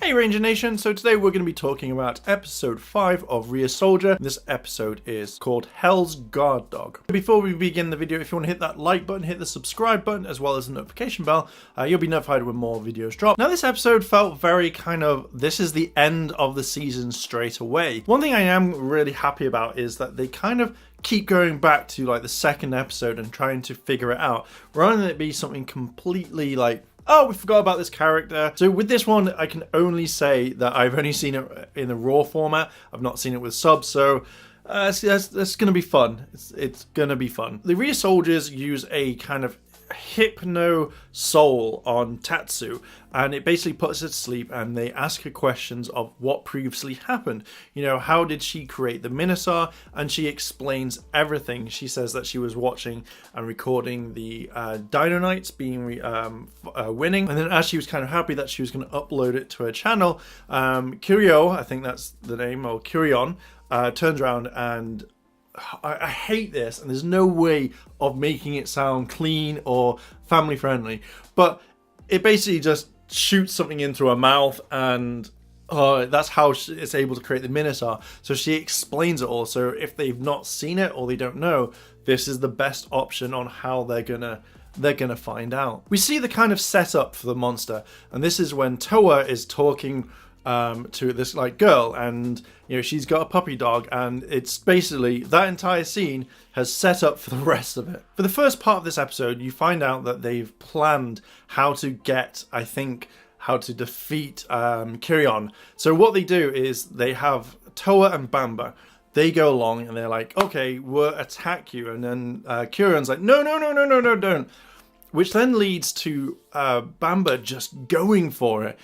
Hey Ranger Nation, so today we're going to be talking about episode 5 of Ryusoulger. This episode is called Hell's Guard Dog. Before we begin the video, if you want to hit that like button, hit the subscribe button, as well as the notification bell, you'll be notified when more videos drop. Now this episode felt very kind of, this is the end of the season straight away. One thing I am really happy about is that they kind of keep going back to like the second episode and trying to figure it out, rather than it be something completely like, oh, we forgot about this character. So with this one, I can only say that I've only seen it in the raw format. I've not seen it with subs, so it's going to be fun. It's going to be fun. The Ryusoulgers use a kind of hypno soul on Tatsu, and it basically puts her to sleep, and they ask her questions of what previously happened. You know, how did she create the Minosaur? And she explains everything. She says that she was watching and recording the Dino Knights being winning, and then as she was kind of happy that she was going to upload it to her channel, Kishiryu, I think that's the name, or Kishiryu, turns around and I hate this, and there's no way of making it sound clean or family friendly, but it basically just shoots something into her mouth, and that's how it's able to create the Minosaur. So she explains it all. So if they've not seen it or they don't know, this is the best option on how they're gonna find out. We see the kind of setup for the monster, and this is when Toa is talking to this like girl, and you know, she's got a puppy dog, and it's basically that entire scene has set up for the rest of it. For the first part of this episode, you find out that they've planned how to get, I think, how to defeat Kishiryu. So what they do is they have Toa and Bamba. They go along and they're like, okay, we'll attack you, and then Kiryu's like, no, don't. Which then leads to Bamba just going for it.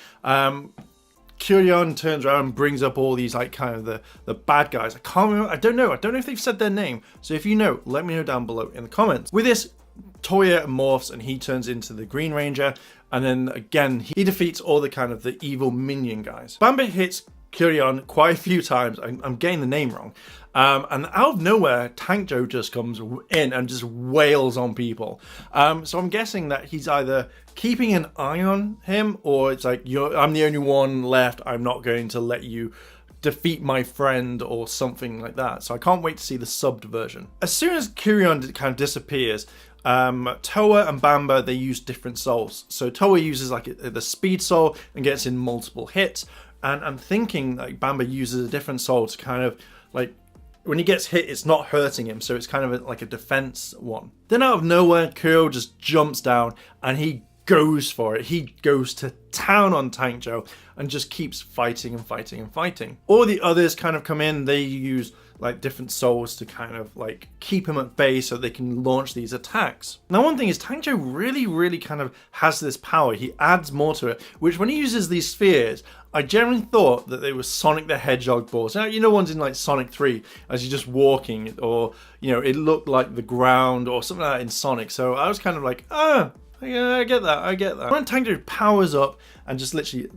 Kishiryu turns around and brings up all these like kind of the bad guys. I can't remember. I don't know if they've said their name. So if you know, let me know down below in the comments. With this, Toya morphs and he turns into the Green Ranger, and then again he defeats all the kind of the evil minion guys. Bamba hits Kishiryu quite a few times. I'm getting the name wrong. And out of nowhere, Tank Joe just comes in and just wails on people. So I'm guessing that he's either keeping an eye on him, or it's like, I'm the only one left, I'm not going to let you defeat my friend, or something like that. So I can't wait to see the subbed version. As soon as Kishiryu kind of disappears, Toa and Bamba, they use different souls. So Toa uses like the speed soul and gets in multiple hits. And I'm thinking like Bamba uses a different soul to kind of like, when he gets hit, it's not hurting him, so it's kind of like a defense one. Then out of nowhere, Kishiryu just jumps down and he goes for it. He goes to town on Tank Joe and just keeps fighting and fighting and fighting. All the others kind of come in. They use like different souls to kind of like keep him at bay so they can launch these attacks. Now one thing is, Tank Joe really kind of has this power. He adds more to it, which when he uses these spheres, I generally thought that they were Sonic the Hedgehog balls. Now, you know, ones in like Sonic 3 as you're just walking, or, you know, it looked like the ground or something like that in Sonic. So I was kind of like, yeah, I get that. When Tank Joe powers up and just literally,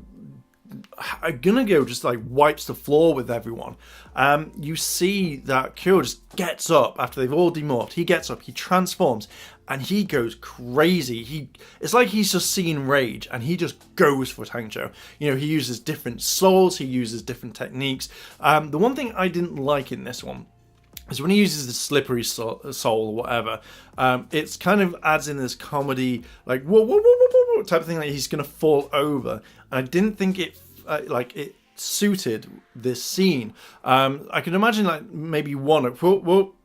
I'm gonna go just like wipes the floor with everyone. You see that Kishiryu just gets up after they've all demorphed. He gets up, he transforms, and he goes crazy. It's like he's just seen rage, and he just goes for Tank Joe. You know, he uses different souls, he uses different techniques. The one thing I didn't like in this one is when he uses the slippery soul or whatever, it's kind of adds in this comedy, like whoa type of thing, like he's gonna fall over. And I didn't think it it suited this scene. I can imagine like maybe one,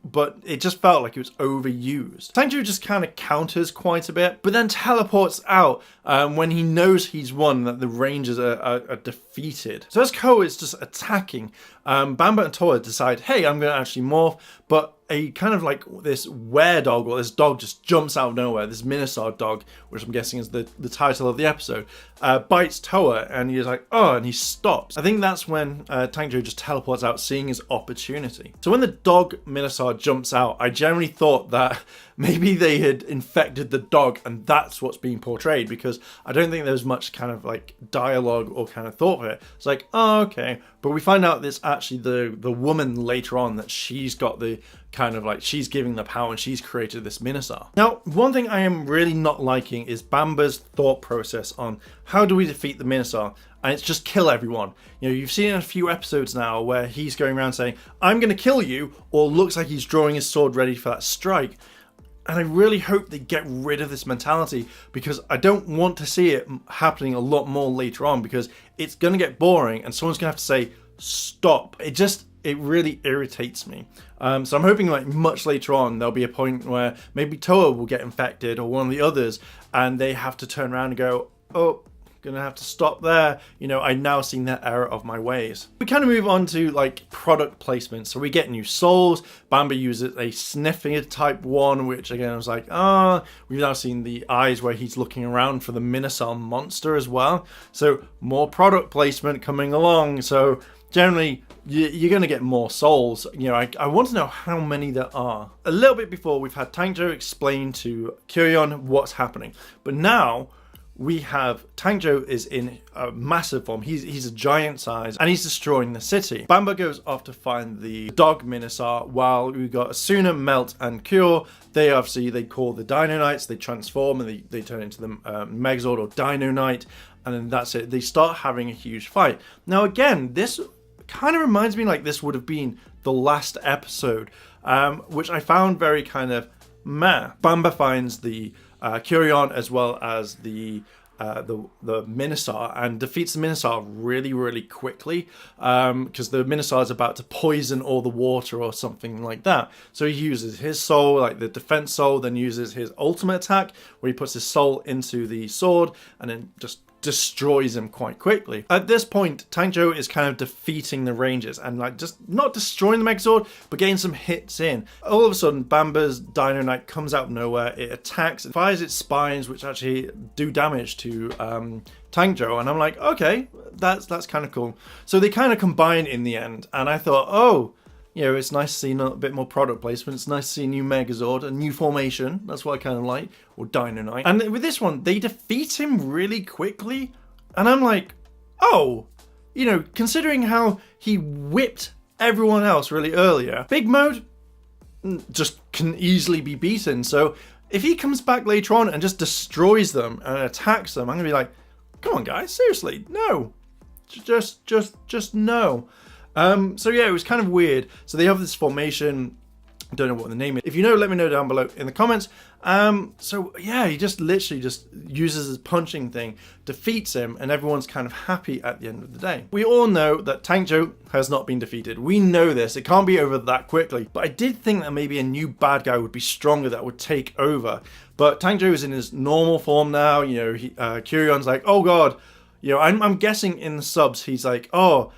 but it just felt like it was overused. Tank Joe just kind of counters quite a bit, but then teleports out when he knows he's won, that the Rangers are defeated. So as Ko is just attacking, Bamba and Toa decide, hey, I'm going to actually morph, but a kind of like this were-dog, or this dog just jumps out of nowhere, this Minosaur dog, which I'm guessing is the title of the episode, bites Toa, and he's like, oh, and he stops. I think that's when Tank Joe just teleports out, seeing his opportunity. So when the dog Minosaur jumps out, I generally thought that maybe they had infected the dog and that's what's being portrayed, because I don't think there's much kind of like dialogue or kind of thought for it. It's like, oh, okay. But we find out it's actually the woman later on, that she's got the kind of like, she's giving the power and she's created this Minosaur. Now, one thing I am really not liking is Bamba's thought process on how do we defeat the Minosaur, and it's just kill everyone. You know, you've seen in a few episodes now where he's going around saying, I'm going to kill you, or looks like he's drawing his sword ready for that strike. And I really hope they get rid of this mentality, because I don't want to see it happening a lot more later on, because it's going to get boring and someone's going to have to say, stop. It really irritates me. So I'm hoping like much later on, there'll be a point where maybe Toa will get infected, or one of the others, and they have to turn around and go, oh, gonna have to stop there. You know, I've now seen that error of my ways. We kind of move on to like product placement. So we get new souls. Bamba uses a sniffing type one, which again I was like, we've now seen the eyes where he's looking around for the Minosaur monster as well. So more product placement coming along. So generally, you're going to get more souls. You know, I want to know how many there are. A little bit before, we've had Tangjo explain to Kishiryu what's happening. But now, we have Tangjo is in a massive form. He's a giant size, and he's destroying the city. Bamba goes off to find the dog Minosaur, while we got Asuna, Melt, and Cure. They call the Dino Knights. They transform and they turn into the Megazord or Dino Knight, and then that's it. They start having a huge fight. Now again, this kind of reminds me like this would have been the last episode, which I found very kind of meh. Bamba finds the Kishiryu as well as the Minosaur, and defeats the Minosaur really, really quickly, because the Minosaur is about to poison all the water or something like that. So he uses his soul, like the defense soul, then uses his ultimate attack, where he puts his soul into the sword and then just destroys him quite quickly. At this point, Tangjo is kind of defeating the Rangers and like just not destroying the Megazord, but getting some hits in. All of a sudden, Bamba's Dino Knight comes out of nowhere. It attacks, it fires its spines, which actually do damage to Tangjo, and I'm like, okay, that's kind of cool. So they kind of combine in the end, and I thought, oh, you know, it's nice to see a bit more product placement. It's nice to see a new Megazord, a new formation. That's what I kind of like. Or Dino Knight. And with this one, they defeat him really quickly. And I'm like, oh, you know, considering how he whipped everyone else really earlier, Big Mode just can easily be beaten. So if he comes back later on and just destroys them and attacks them, I'm going to be like, come on, guys, seriously, no. Just no. So yeah, it was kind of weird. So they have this formation. I don't know what the name is. If you know, let me know down below in the comments. So yeah, he just literally just uses his punching thing, defeats him, and everyone's kind of happy at the end of the day. We all know that Tangjo has not been defeated. We know this. It can't be over that quickly. But I did think that maybe a new bad guy would be stronger, that would take over. But Tangjo is in his normal form now. You know, Kiryu's like, oh god. You know, I'm guessing in the subs he's like, oh,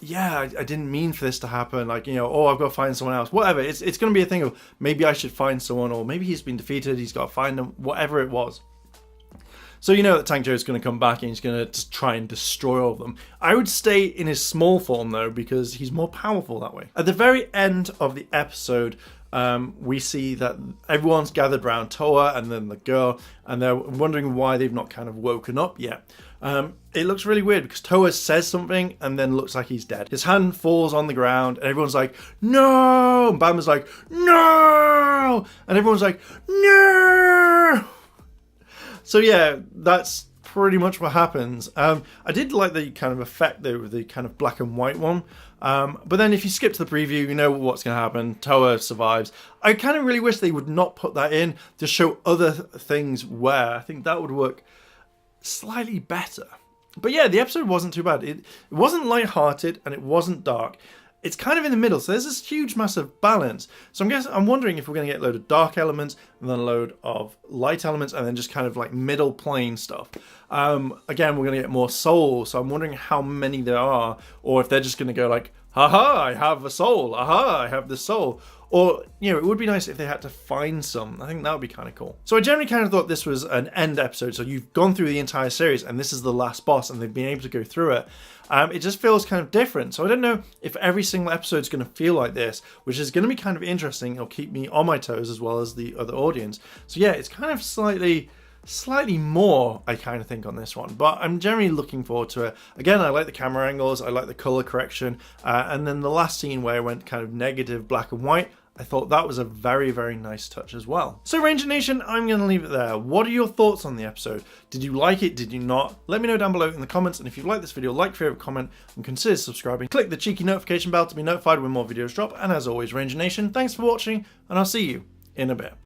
yeah, I didn't mean for this to happen, like, you know, oh, I've got to find someone else, whatever. It's going to be a thing of maybe I should find someone, or maybe he's been defeated, he's got to find them, whatever it was. So you know that Tangjo is going to come back and he's going to just try and destroy all of them. I would stay in his small form though, because he's more powerful that way. At the very end of the episode, we see that everyone's gathered around Toa and then the girl, and they're wondering why they've not kind of woken up yet. It looks really weird because Toa says something and then looks like he's dead. His hand falls on the ground and everyone's like, no! And Bamba's like, no! And everyone's like, no! So yeah, that's pretty much what happens. I did like the kind of effect though with the kind of black and white one. But then if you skip to the preview, you know what's going to happen. Toa survives. I kind of really wish they would not put that in to show other things where. I think that would work slightly better. But yeah, the episode wasn't too bad. It wasn't lighthearted and it wasn't dark. It's kind of in the middle, so there's this huge massive balance. So I'm wondering if we're going to get a load of dark elements and then a load of light elements and then just kind of like middle plane stuff. Again, we're going to get more souls, so I'm wondering how many there are, or if they're just going to go like, haha, I have a soul, aha, I have the soul. Or, you know, it would be nice if they had to find some. I think that would be kind of cool. So I generally kind of thought this was an end episode. So you've gone through the entire series and this is the last boss and they've been able to go through it. It just feels kind of different. So I don't know if every single episode is going to feel like this, which is going to be kind of interesting. It'll keep me on my toes as well as the other audience. So yeah, it's kind of slightly more, I kind of think, on this one, but I'm generally looking forward to it. Again, I like the camera angles, I like the color correction, and then the last scene where I went kind of negative black and white, I thought that was a very, very nice touch as well. So Ranger Nation, I'm going to leave it there. What are your thoughts on the episode? Did you like it? Did you not? Let me know down below in the comments, and if you like this video, like, favorite, comment, and consider subscribing. Click the cheeky notification bell to be notified when more videos drop, and as always, Ranger Nation, thanks for watching, and I'll see you in a bit.